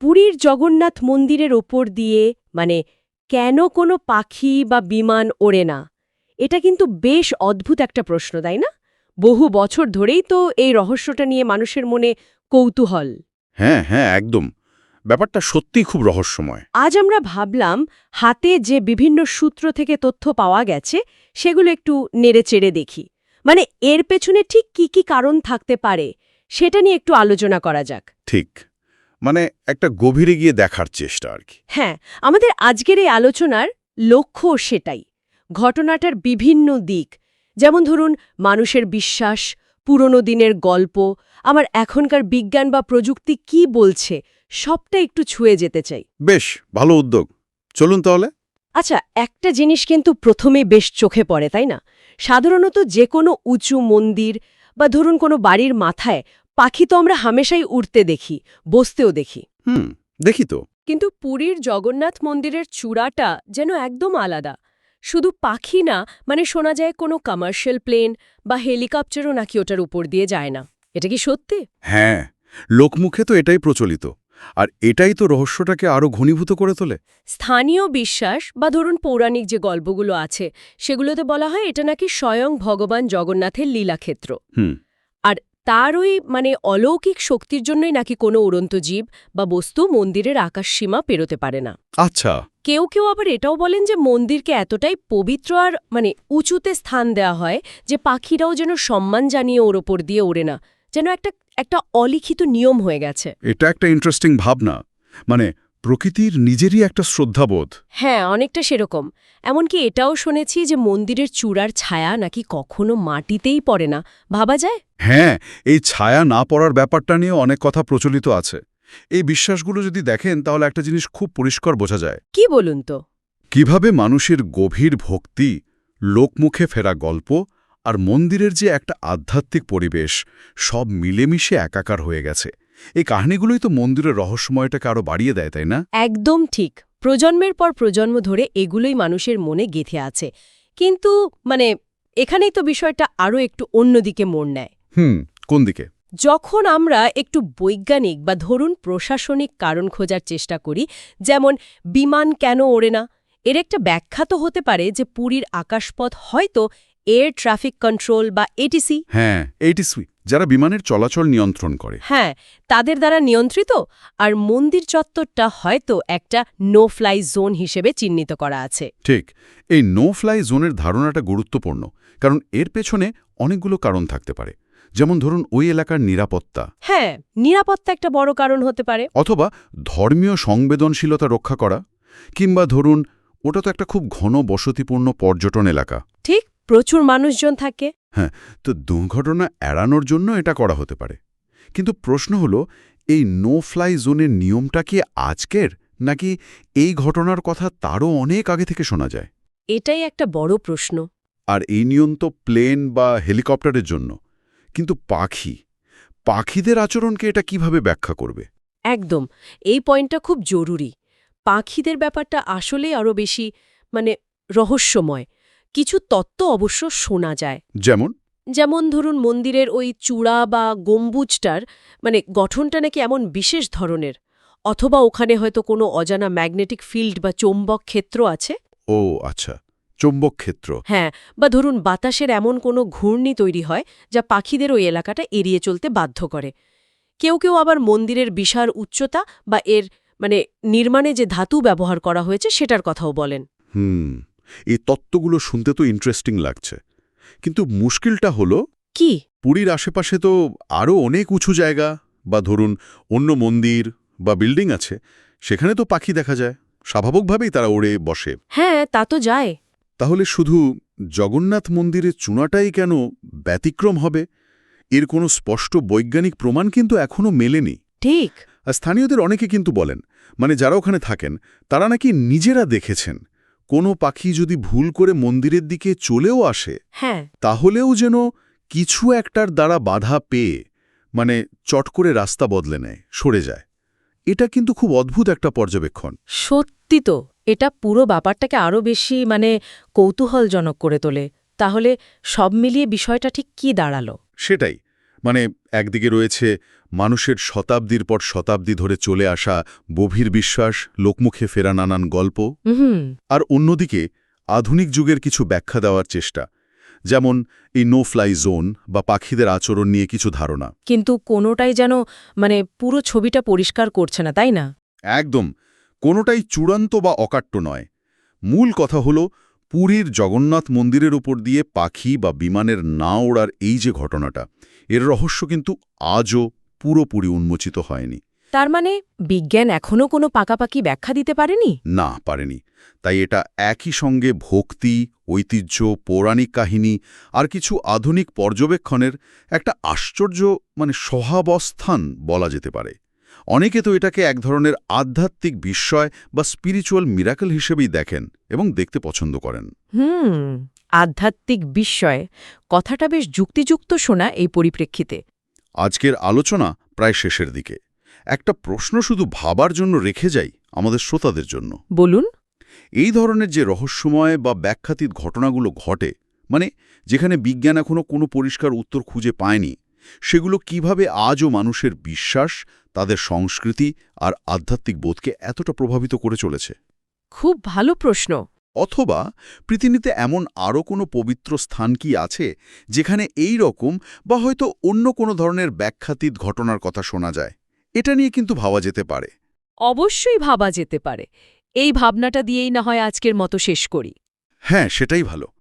পুরীর জগন্নাথ মন্দিরের ওপর দিয়ে মানে কেন কোনো পাখি বা বিমান ওড়ে না, এটা কিন্তু বেশ অদ্ভুত একটা প্রশ্ন, তাই না? বহু বছর ধরেই তো এই রহস্যটা নিয়ে মানুষের মনে কৌতূহল। হ্যাঁ হ্যাঁ একদম। ব্যাপারটা সত্যিই খুব রহস্যময়। আজ আমরা ভাবলাম হাতে যে বিভিন্ন সূত্র থেকে তথ্য পাওয়া গেছে সেগুলো একটু নেড়েচেড়ে দেখি। মানে এর পেছনে ঠিক কি কি কারণ থাকতে পারে সেটা নিয়ে একটু আলোচনা করা যাক। ঠিক, মানে একটা গভীরে গিয়ে দেখার চেষ্টা আর কি। হ্যাঁ, আমাদের আজকের এই আলোচনার লক্ষ্য সেটাই। ঘটনাটার বিভিন্ন দিক, যেমন ধরুন মানুষের বিশ্বাস, পুরনো দিনের গল্প, আমার এখনকার বিজ্ঞান বা প্রযুক্তি কি বলছে, সবটা একটু ছুঁয়ে যেতে চাই। বেশ ভালো উদ্যোগ, চলুন তাহলে। আচ্ছা, একটা জিনিস কিন্তু প্রথমেই বেশ চোখে পড়ে, তাই না? সাধারণত যে কোনো উঁচু মন্দির বা ধরুন কোনো বাড়ির মাথায় পাখি তো আমরা হামেশাই উড়তে দেখি, বসতেও দেখি। দেখি তো। কিন্তু পুরীর জগন্নাথ মন্দিরের চূড়াটা যেন একদম আলাদা। শুধু পাখি না, মানে শোনা যায় কোনো কমার্শিয়াল প্লেন বা হেলিকপ্টারও নাকি ওটার উপর দিয়ে যায় না। এটা কি সত্যি? হ্যাঁ, লোকমুখে তো এটাই প্রচলিত, আর এটাই তো রহস্যটাকে আরো ঘনীভূত করে তোলে। স্থানীয় বিশ্বাস বা ধরুন পৌরাণিক যে গল্পগুলো আছে সেগুলোতে বলা হয় এটা নাকি স্বয়ং ভগবান জগন্নাথের লীলাক্ষেত্র। হুম। আর তার ওই মানে অলৌকিক শক্তির জন্যই নাকি কোনো উড়ন্ত জীব বা বস্তু মন্দিরের আকাশসীমা পেরোতে পারে না। আচ্ছা। কেউ কেউ আবার এটাও বলেন যে মন্দিরকে এতটাই পবিত্র আর মানে উঁচুতে স্থান দেওয়া হয় যে পাখিরাও যেন সম্মান জানিয়ে ওর ওপর দিয়ে ওড়ে না, যেন একটা একটা অলিখিত নিয়ম হয়ে গেছে। এটা একটা ইন্টারেস্টিং ভাবনা, মানে প্রকৃতির নিজেরই একটা শ্রদ্ধাবোধ। হ্যাঁ, অনেকটা সেরকম। এমনকি এটাও শুনেছি যে মন্দিরের চূড়ার ছায়া নাকি কখনো মাটিতেই পড়ে না, ভাবা যায়। হ্যাঁ, এই ছায়া না পড়ার ব্যাপারটা নিয়ে অনেক কথা প্রচলিত আছে। এই বিশ্বাসগুলো যদি দেখেন তাহলে একটা জিনিস খুব পরিষ্কার বোঝা যায়। কি বলুন তো? কিভাবে মানুষের গভীর ভক্তি, লোকমুখে ফেরা গল্প আর মন্দিরের যে একটা আধ্যাত্মিক পরিবেশ সব মিলেমিশে একাকার হয়ে গেছে। এই কাহিনীগুলোই তো মন্দিরের রহস্যময়টাকে আরো বাড়িয়ে দেয়, তাই না? একদম ঠিক। প্রজন্মের পর প্রজন্ম ধরে এগুলোই মানুষের মনে গেঁথে আছে। কিন্তু মানে এখানেই তো বিষয়টা আরও একটু অন্যদিকে মোড় নেয়। কোন দিকে? যখন আমরা একটু বৈজ্ঞানিক বা ধরুন প্রশাসনিক কারণ খোঁজার চেষ্টা করি, যেমন বিমান কেন ওড়ে না, এর একটা ব্যাখ্যা তো হতে পারে যে পুরীর আকাশপথ হয়তো এয়ার ট্রাফিক কন্ট্রোল বা এটিসি, হ্যাঁ, এটিসি, যারা বিমানের চলাচল নিয়ন্ত্রণ করে। হ্যাঁ, তাদের দ্বারা নিয়ন্ত্রিত। আর মন্দির চত্বরটা হয়তো একটা নো ফ্লাই জোন হিসেবে চিহ্নিত করা আছে। ঠিক, এই নো ফ্লাই জোনের ধারণাটা গুরুত্বপূর্ণ, কারণ এর পেছনে অনেকগুলো কারণ থাকতে পারে। যেমন ধরুন ওই এলাকার নিরাপত্তা। হ্যাঁ, নিরাপত্তা একটা বড় কারণ হতে পারে। অথবা ধর্মীয় সংবেদনশীলতা রক্ষা করা, কিংবা ধরুন ওটা তো একটা খুব ঘন বসতিপূর্ণ পর্যটন এলাকা। ঠিক, প্রচুর মানুষজন থাকে। হ্যাঁ, তো দুর্ঘটনা এড়ানোর জন্য এটা করা হতে পারে। কিন্তু প্রশ্ন হলো, এই নো ফ্লাই জোনের নিয়মটা কি আজকের, নাকি এই ঘটনার কথা তারও অনেক আগে থেকে শোনা যায়? এটাই একটা বড় প্রশ্ন। আর এই নিয়ম তো প্লেন বা হেলিকপ্টারের জন্য, কিন্তু পাখিদের আচরণকে এটা কিভাবে ব্যাখ্যা করবে? একদম, এই পয়েন্টটা খুব জরুরি। পাখিদের ব্যাপারটা আসলেই আরও বেশি মানে রহস্যময়। কিছু তত্ত্ব অবশ্য শোনা যায়। যেমন? যেমন ধরুন মন্দিরের ওই চূড়া বা গম্বুজটার মানে গঠনটা নাকি এমন বিশেষ ধরনের, অথবা ওখানে হয়তো কোনো অজানা ম্যাগনেটিক ফিল্ড বা চৌম্বক ক্ষেত্র আছে। ও আচ্ছা, চৌম্বক ক্ষেত্র। হ্যাঁ, বা ধরুন বাতাসের এমন কোনো ঘূর্ণি তৈরি হয় যা পাখিদের ওই এলাকাটা এড়িয়ে চলতে বাধ্য করে। কেউ কেউ আবার মন্দিরের বিশাল উচ্চতা বা এর মানে নির্মাণে যে ধাতু ব্যবহার করা হয়েছে সেটার কথাও বলেন। এই তত্ত্বগুলো শুনতে তো ইন্টারেস্টিং লাগছে, কিন্তু মুশকিলটা হলো কি? পুরীর আশেপাশে তো আরও অনেক উঁচু জায়গা বা ধরুন অন্য মন্দির বা বিল্ডিং আছে, সেখানে তো পাখি দেখা যায়, স্বাভাবিকভাবেই তারা ওড়ে বসে। হ্যাঁ, তা তো যায়। তাহলে শুধু জগন্নাথ মন্দিরের চূড়াটাই কেন ব্যতিক্রম হবে? এর কোনো স্পষ্ট বৈজ্ঞানিক প্রমাণ কিন্তু এখনও মেলেনি। ঠিক। আর স্থানীয়দের অনেকে কিন্তু বলেন, মানে যারা ওখানে থাকেন তারা নাকি নিজেরা দেখেছেন কোনো পাখি যদি ভুল করে মন্দিরের দিকে চলেও আসে, হ্যাঁ, তাহলেও যেন কিছু একটার দ্বারা বাধা পেয়ে মানে চট করে রাস্তা বদলে নেয়, সরে যায়। এটা কিন্তু খুব অদ্ভুত একটা পর্যবেক্ষণ। সত্যি তো। এটা পুরো ব্যাপারটাকে আরও বেশি মানে কৌতূহলজনক করে তোলে। তাহলে সব মিলিয়ে বিষয়টা ঠিক কি দাঁড়ালো? সেটাই, মানে একদিকে রয়েছে মানুষের শতাব্দীর পর শতাব্দী ধরে চলে আসা গভীর বিশ্বাস, লোকমুখে ফেরা নানান গল্প, হুম। আর অন্যদিকে আধুনিক যুগের কিছু ব্যাখ্যা দেওয়ার চেষ্টা, যেমন এই নো ফ্লাই জোন বা পাখিদের আচরণ নিয়ে কিছু ধারণা। কিন্তু কোনোটাই যেন পুরো ছবিটা পরিষ্কার করছে না, তাই না? একদম, কোনোটাই চূড়ান্ত বা অকাট্য নয়। মূল কথা হলো পুরীর জগন্নাথ মন্দিরের উপর দিয়ে পাখি বা বিমানের না ওড়ার এই যে ঘটনাটা, এর রহস্য কিন্তু আজও পুরোপুরি উন্মোচিত হয়নি। তার মানে বিজ্ঞান এখনো কোনো পাকাপাকি ব্যাখ্যা দিতে পারেনি? না, পারেনি। তাই এটা একই সঙ্গে ভক্তি, ঐতিহ্য, পৌরাণিক কাহিনী আর কিছু আধুনিক পর্যবেক্ষণের একটা আশ্চর্য সহাবস্থান বলা যেতে পারে। অনেকে তো এটাকে এক ধরনের আধ্যাত্মিক বিস্ময় বা স্পিরিচুয়াল মিরাকল হিসেবেই দেখেন এবং দেখতে পছন্দ করেন। আধ্যাত্মিক বিস্ময় কথাটা বেশ যুক্তিযুক্ত শোনা এই পরিপ্রেক্ষিতে। আজকের আলোচনা প্রায় শেষের দিকে। একটা প্রশ্ন শুধু ভাবার জন্য রেখে যাই আমাদের শ্রোতাদের জন্য। বলুন। এই ধরনের যে রহস্যময় বা ব্যাখ্যাতীত ঘটনাগুলো ঘটে, যেখানে বিজ্ঞান এখনো কোনো পরিষ্কার উত্তর খুঁজে পায়নি, সেগুলো কিভাবে আজও মানুষের বিশ্বাস, তাদের সংস্কৃতি আর আধ্যাত্মিক বোধকে এতটা প্রভাবিত করে চলেছে? খুব ভালো প্রশ্ন। অথবা পৃথিবীতে এমন আরও কোনো পবিত্র স্থান কি আছে যেখানে এই রকম বা হয়তো অন্য কোনো ধরনের ব্যাখ্যাতীত ঘটনার কথা শোনা যায়? এটা নিয়ে কিন্তু ভাবা যেতে পারে। অবশ্যই ভাবা যেতে পারে। এই ভাবনাটা দিয়েই না হয় আজকের মতো শেষ করি। হ্যাঁ, সেটাই ভালো।